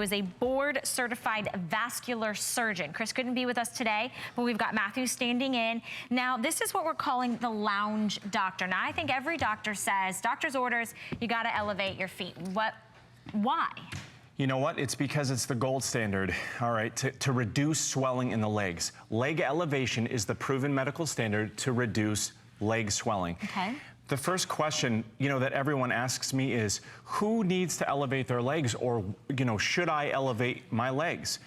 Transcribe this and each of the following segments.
is a board-certified vascular surgeon. Chris couldn't be with us today, but we've got Matthew standing in. Now, this is what we're calling the lounge doctor. Now, I think every doctor says, doctor's orders, you gotta elevate your feet. Why? You know what? It's because it's the gold standard, all right, to reduce swelling in the legs. Leg elevation is the proven medical standard to reduce leg swelling. Okay. The first question, that everyone asks me is, who needs to elevate their legs, or, should I elevate my legs?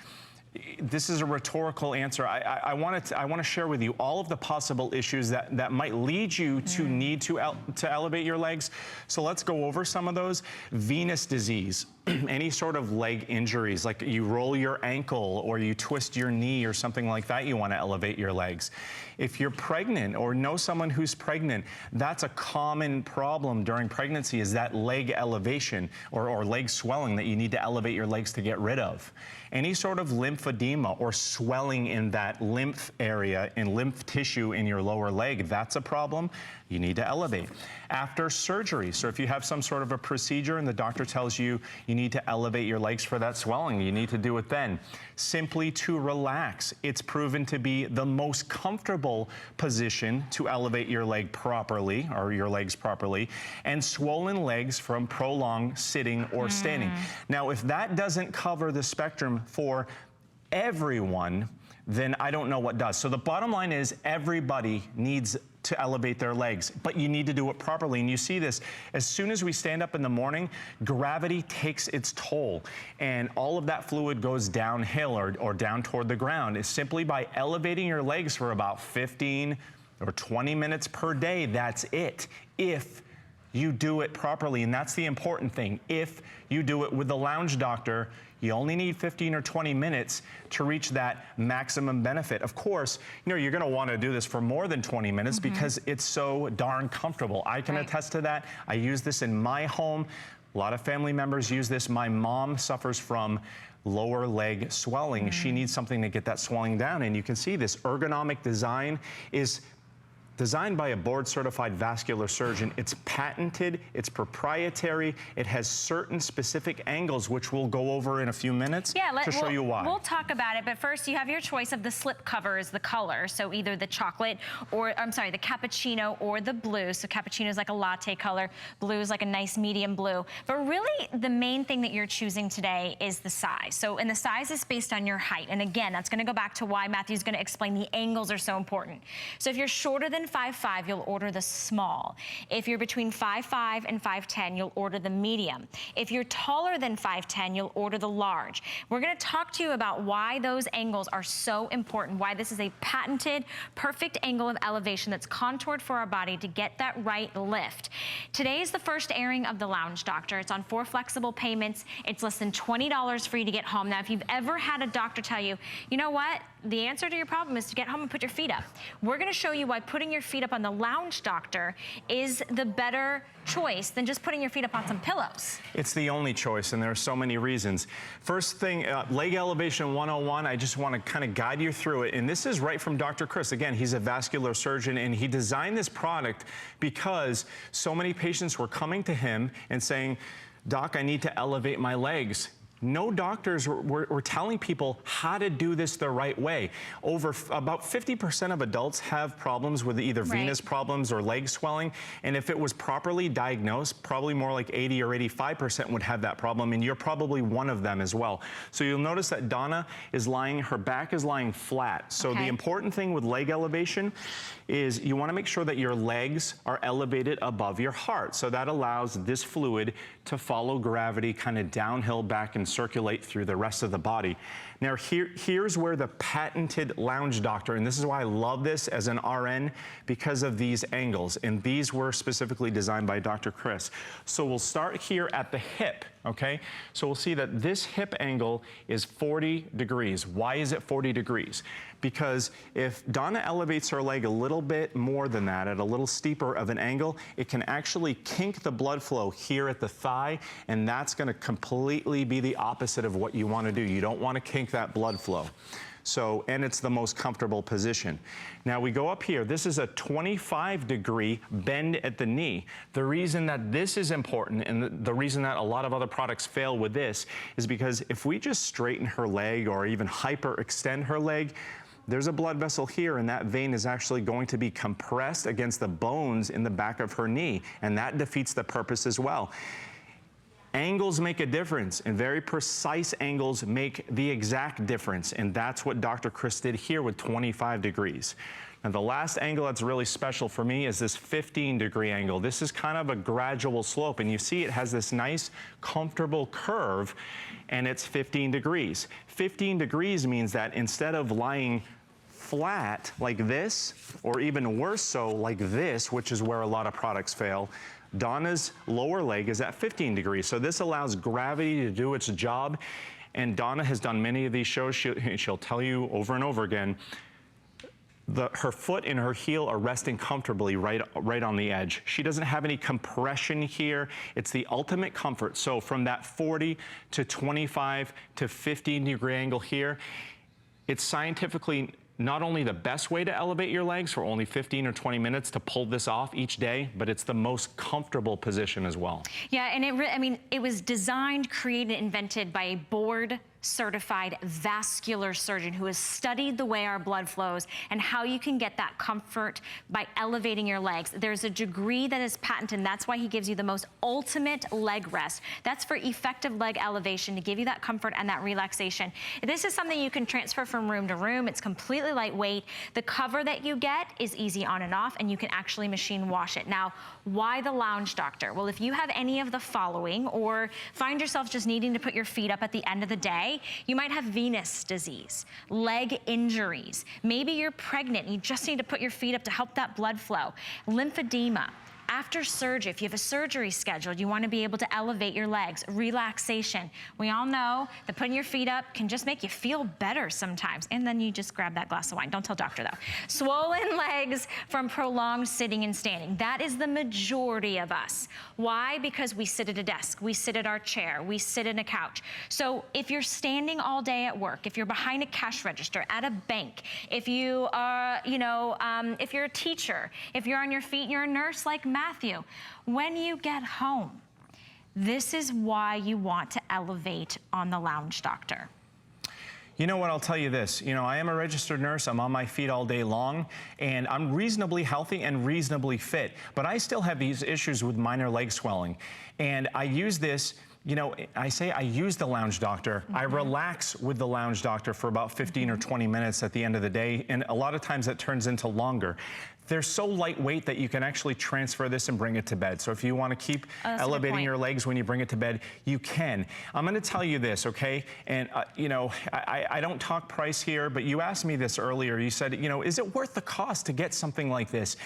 This is a rhetorical answer. I want to share with you all of the possible issues that might lead you to need to elevate your legs. So let's go over some of those. Venous disease, any sort of leg injuries, like you roll your ankle or you twist your knee or something like that, you want to elevate your legs. If you're pregnant or know someone who's pregnant, that's a common problem during pregnancy, is that leg elevation or leg swelling that you need to elevate your legs to get rid of. Any sort of lymphedema or swelling in that lymph area, in lymph tissue in your lower leg, that's a problem. You need to elevate. After surgery, so if you have some sort of a procedure and the doctor tells you you need to elevate your legs for that swelling, you need to do it then. Simply to relax. It's proven to be the most comfortable position to elevate your leg properly, or your legs properly, and swollen legs from prolonged sitting or standing. Now, if that doesn't cover the spectrum for everyone, then I don't know what does. So the bottom line is everybody needs to elevate their legs, but you need to do it properly. And you see this, as soon as we stand up in the morning, gravity takes its toll, and all of that fluid goes downhill or down toward the ground. Is simply by elevating your legs for about 15 or 20 minutes per day. That's it, if you do it properly. And that's the important thing. If you do it with the lounge doctor, you only need 15 or 20 minutes to reach that maximum benefit. Of course, you're gonna wanna do this for more than 20 minutes because it's so darn comfortable. I can attest to that. I use this in my home. A lot of family members use this. My mom suffers from lower leg swelling. She needs something to get that swelling down. And you can see this ergonomic design is designed by a board-certified vascular surgeon. It's patented, it's proprietary, it has certain specific angles, which we'll go over in a few minutes to show you why. We'll talk about it, but first you have your choice of the slip cover is the color. So either the chocolate or, I'm sorry, the cappuccino or the blue. So cappuccino is like a latte color, blue is like a nice medium blue. But really the main thing that you're choosing today is the size. So, and the size is based on your height. And again, that's gonna go back to why Matthew's gonna explain the angles are so important. So if you're shorter than 5'5", you'll order the small. If you're between 5'5" and 5'10", you'll order the medium. If you're taller than 5'10", you'll order the large. We're gonna talk to you about why those angles are so important, why this is a patented, perfect angle of elevation that's contoured for our body to get that right lift. Today is the first airing of the Lounge Doctor. It's on 4 flexible payments. It's less than $20 for you to get home. Now, if you've ever had a doctor tell you, you know what? The answer to your problem is to get home and put your feet up. We're gonna show you why putting your feet up on the Lounge Doctor is the better choice than just putting your feet up on some pillows. It's the only choice, and there are so many reasons. First thing, leg elevation 101, I just want to kind of guide you through it. And this is right from Dr. Chris. Again, he's a vascular surgeon, and he designed this product because so many patients were coming to him and saying, Doc, I need to elevate my legs. No doctors were telling people how to do this the right way. About 50% of adults have problems with either venous problems or leg swelling. And if it was properly diagnosed, probably more like 80 or 85% would have that problem. And you're probably one of them as well. So you'll notice that Donna is lying, her back is lying flat. So the important thing with leg elevation is you want to make sure that your legs are elevated above your heart. So that allows this fluid to follow gravity kind of downhill back and circulate through the rest of the body. Now here's where the patented Lounge Doctor, and this is why I love this as an RN, because of these angles, and these were specifically designed by Dr. Chris. So we'll start here at the hip, okay? So we'll see that this hip angle is 40 degrees. Why is it 40 degrees? Because if Donna elevates her leg a little bit more than that, at a little steeper of an angle, it can actually kink the blood flow here at the thigh, and that's gonna completely be the the opposite of what you want to do. You don't want to kink that blood flow. So, and it's the most comfortable position. Now we go up here. This is a 25-degree bend at the knee. The reason that this is important, and the reason that a lot of other products fail with this, is because if we just straighten her leg or even hyperextend her leg, there's a blood vessel here, and that vein is actually going to be compressed against the bones in the back of her knee, and that defeats the purpose as well. Angles make a difference, and very precise angles make the exact difference, and that's what Dr. Chris did here with 25 degrees. Now, the last angle that's really special for me is this 15-degree angle. This is kind of a gradual slope, and you see it has this nice, comfortable curve, and it's 15 degrees. 15 degrees means that instead of lying flat like this, or even worse so like this, which is where a lot of products fail, Donna's lower leg is at 15 degrees. So this allows gravity to do its job. And Donna has done many of these shows. She'll tell you over and over again, her foot and her heel are resting comfortably right on the edge. She doesn't have any compression here. It's the ultimate comfort. So from that 40 to 25 to 15-degree angle here, it's scientifically not only the best way to elevate your legs for only 15 or 20 minutes to pull this off each day, but it's the most comfortable position as well. Yeah, and I mean, it was designed, created, invented by a board certified vascular surgeon who has studied the way our blood flows and how you can get that comfort by elevating your legs. There's a degree that is patented, and that's why he gives you the most ultimate leg rest. That's for effective leg elevation, to give you that comfort and that relaxation. This is something you can transfer from room to room. It's completely lightweight. The cover that you get is easy on and off, and you can actually machine wash it. Now, why the Lounge Doctor? Well, if you have any of the following, or find yourself just needing to put your feet up at the end of the day, you might have venous disease, leg injuries. Maybe you're pregnant and you just need to put your feet up to help that blood flow. Lymphedema. After surgery, if you have a surgery scheduled, you want to be able to elevate your legs. Relaxation. We all know that putting your feet up can just make you feel better sometimes. And then you just grab that glass of wine. Don't tell doctor though. Swollen legs from prolonged sitting and standing. That is the majority of us. Why? Because we sit at a desk, we sit at our chair, we sit in a couch. So if you're standing all day at work, if you're behind a cash register at a bank, if you are, if you're a teacher, if you're on your feet and you're a nurse like Matthew, when you get home, this is why you want to elevate on the Lounge Doctor. You know what, I'll tell you this, I am a registered nurse, I'm on my feet all day long, and I'm reasonably healthy and reasonably fit, but I still have these issues with minor leg swelling. And I use this, I say I use the Lounge Doctor. I relax with the Lounge Doctor for about 15 or 20 minutes at the end of the day, and a lot of times that turns into longer. They're so lightweight that you can actually transfer this and bring it to bed. So if you want to keep elevating your legs when you bring it to bed, you can. I'm going to tell you this, okay? And, I don't talk price here, but you asked me this earlier. You said, is it worth the cost to get something like this?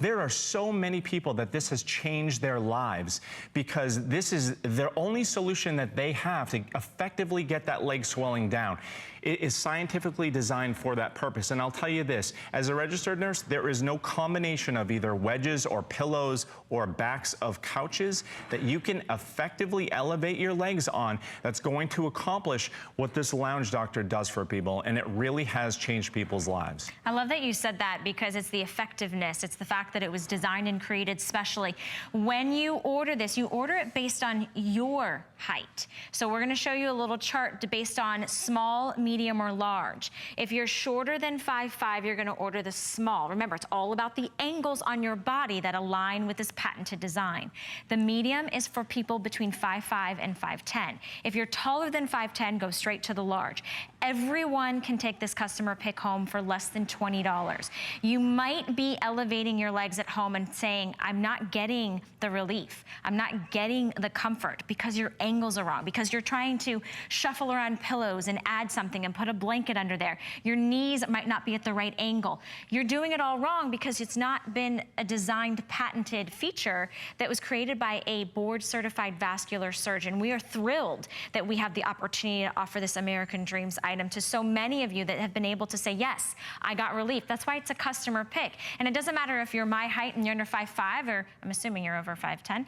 There are so many people that this has changed their lives because this is their only solution that they have to effectively get that leg swelling down. It is scientifically designed for that purpose. And I'll tell you this, as a registered nurse, there is no combination of either wedges or pillows or backs of couches that you can effectively elevate your legs on that's going to accomplish what this Lounge Doctor does for people. And it really has changed people's lives. I love that you said that because it's the effectiveness. It's the fact that it was designed and created specially. When you order this, you order it based on your height. So we're going to show you a little chart based on small, medium, or large. If you're shorter than 5'5", you're going to order the small. Remember, it's all about the angles on your body that align with this patented design. The medium is for people between 5'5" and 5'10". If you're taller than 5'10", go straight to the large. Everyone can take this customer pick home for less than $20. You might be elevating your legs at home and saying, I'm not getting the relief. I'm not getting the comfort because your angles are wrong, because you're trying to shuffle around pillows and add something and put a blanket under there. Your knees might not be at the right angle. You're doing it all wrong because it's not been a designed, patented feature that was created by a board-certified vascular surgeon. We are thrilled that we have the opportunity to offer this American Dreams item to so many of you that have been able to say, yes, I got relief. That's why it's a customer pick. And it doesn't matter if you're my height and you're under 5'5", or I'm assuming you're over 5'10",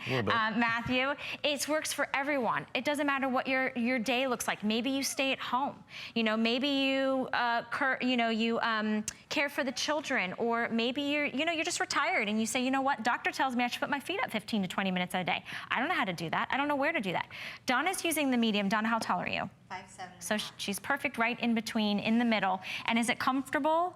Matthew. It works for everyone. everyone. It doesn't matter what your day looks like. Maybe you stay at home. You know, maybe you care for the children, or maybe you're just retired and you say, you know what, doctor tells me I should put my feet up 15 to 20 minutes a day. I don't know how to do that. I don't know where to do that. Donna's using the medium. Donna, how tall are you? 5'7". So she's perfect right in between, in the middle. And is it comfortable?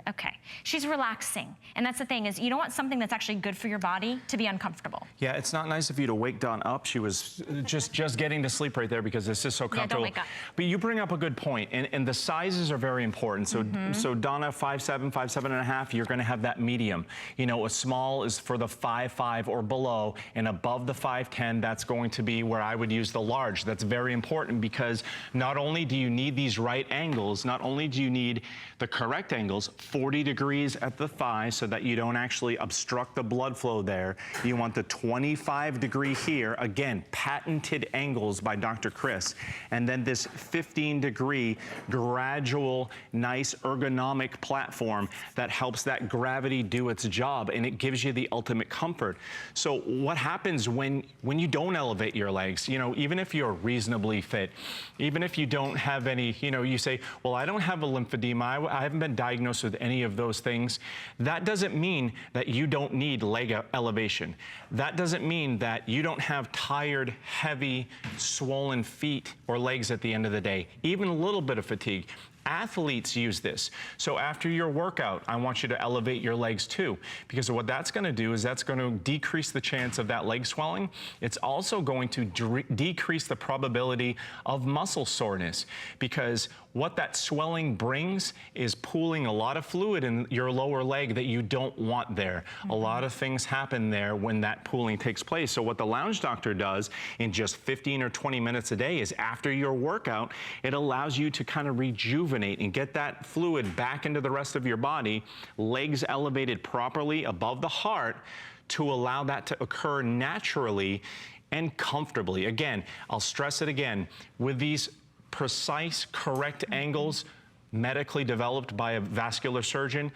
Okay, she's relaxing. And that's the thing, is you don't want something that's actually good for your body to be uncomfortable. Yeah, it's not nice of you to wake Dawn up. She was just getting to sleep right there because this is so comfortable. Yeah, don't wake up. But you bring up a good point, and the sizes are very important. So, so Donna, 5'7", 5'7.5", you're gonna have that medium. You know, a small is for the 5'5" or below, and above the 5'10", that's going to be where I would use the large. That's very important because not only do you need these right angles, not only do you need the correct angles, 40 degrees at the thigh so that you don't actually obstruct the blood flow there. You want the 25 degree here, again, patented angles by Dr. Chris. And then this 15 degree gradual, nice ergonomic platform that helps that gravity do its job, and it gives you the ultimate comfort. So what happens when you don't elevate your legs? You know, even if you're reasonably fit, even if you don't have any, you know, you say, well, I don't have a lymphedema, I haven't been diagnosed with any of those things. That doesn't mean that you don't need leg elevation. That doesn't mean that you don't have tired, heavy, swollen feet or legs at the end of the day. Even a little bit of fatigue. Athletes use this. So after your workout, I want you to elevate your legs too, because what that's going to do is that's going to decrease the chance of that leg swelling. It's also going to decrease the probability of muscle soreness, because what that swelling brings is pooling a lot of fluid in your lower leg that you don't want there. A lot of things happen there when that pooling takes place. So what the Lounge Doctor does in just 15 or 20 minutes a day is, after your workout, it allows you to kind of rejuvenate and get that fluid back into the rest of your body, legs elevated properly above the heart, to allow that to occur naturally and comfortably. Again, I'll stress it again, with these precise, correct angles, medically developed by a vascular surgeon,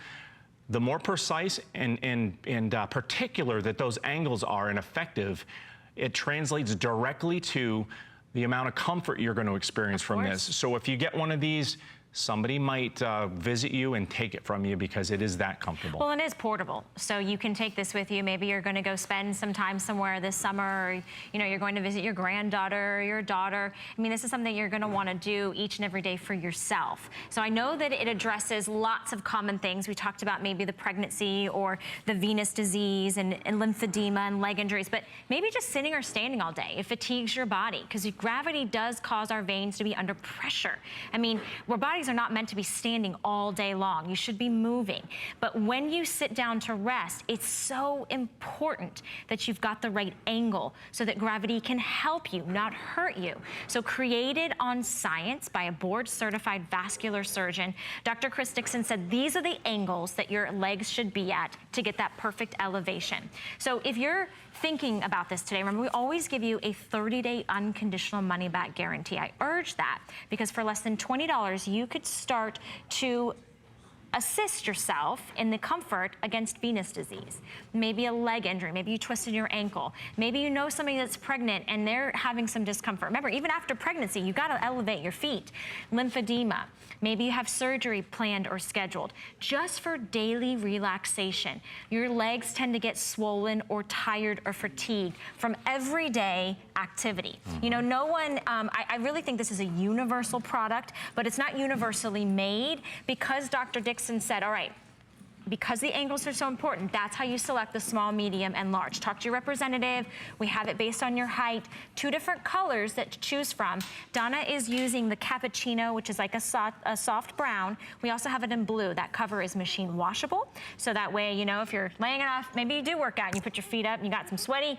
the more precise and particular that those angles are and effective, it translates directly to the amount of comfort you're going to experience from this. So if you get one of these, somebody might visit you and take it from you because it is that comfortable. Well, it is portable, so you can take this with you. Maybe you're going to go spend some time somewhere this summer, or you're going to visit your granddaughter or your daughter. I mean, this is something you're going to want to do each and every day for yourself. So I know that it addresses lots of common things. We talked about maybe the pregnancy or the venous disease and lymphedema and leg injuries, but maybe just sitting or standing all day, it fatigues your body, because gravity does cause our veins to be under pressure. I mean, our bodies are not meant to be standing all day long. You should be moving. But when you sit down to rest, it's so important that you've got the right angle so that gravity can help you, not hurt you. So created on science by a board-certified vascular surgeon, Dr. Chris Dixon said these are the angles that your legs should be at to get that perfect elevation. So if you're thinking about this today, remember, we always give you a 30-day unconditional money-back guarantee. I urge that because for less than $20, you could start to assist yourself in the comfort against venous disease. Maybe a leg injury, maybe you twisted your ankle, maybe you know somebody that's pregnant and they're having some discomfort. Remember, even after pregnancy, you gotta elevate your feet. Lymphedema, maybe you have surgery planned or scheduled. Just for daily relaxation, your legs tend to get swollen or tired or fatigued from everyday activity. You know, no one, I really think this is a universal product, but it's not universally made, because Dr. Dixon said, all right, because the angles are so important, that's how you select the small, medium, and large. Talk to your representative. We have it based on your height. 2 different colors that to choose from. Donna is using the cappuccino, which is like a soft brown. We also have it in blue. That cover is machine washable. So that way, if you're laying it off, maybe you do work out and you put your feet up and you got some sweaty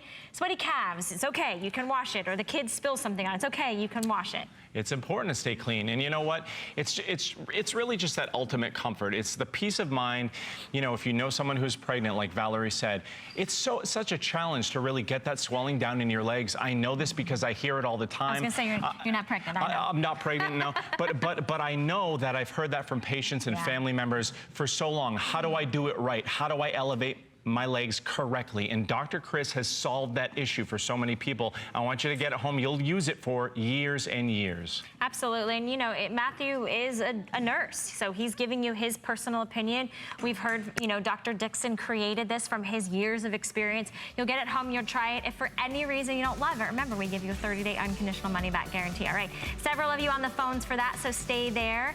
calves. It's okay, you can wash it. Or the kids spill something on it. It's okay, you can wash it. It's important to stay clean. And you know what? It's really just that ultimate comfort. It's the peace of mind. If you know someone who's pregnant, like Valerie said, it's such a challenge to really get that swelling down in your legs. I know this because I hear it all the time. I was gonna say you're not pregnant. I know. I'm not pregnant, no. But I know that I've heard that from patients and family members for so long. How do I do it right? How do I elevate my legs correctly. And Dr. Chris has solved that issue for so many people. I want you to get it home. You'll use it for years and years. Absolutely. And, you know, Matthew is a nurse, so he's giving you his personal opinion. We've heard, you know, Dr. Dixon created this from his years of experience. You'll get it home, you'll try it. If for any reason you don't love it, remember, we give you a 30-day unconditional money-back guarantee, all right? Several of you on the phones for that, so stay there.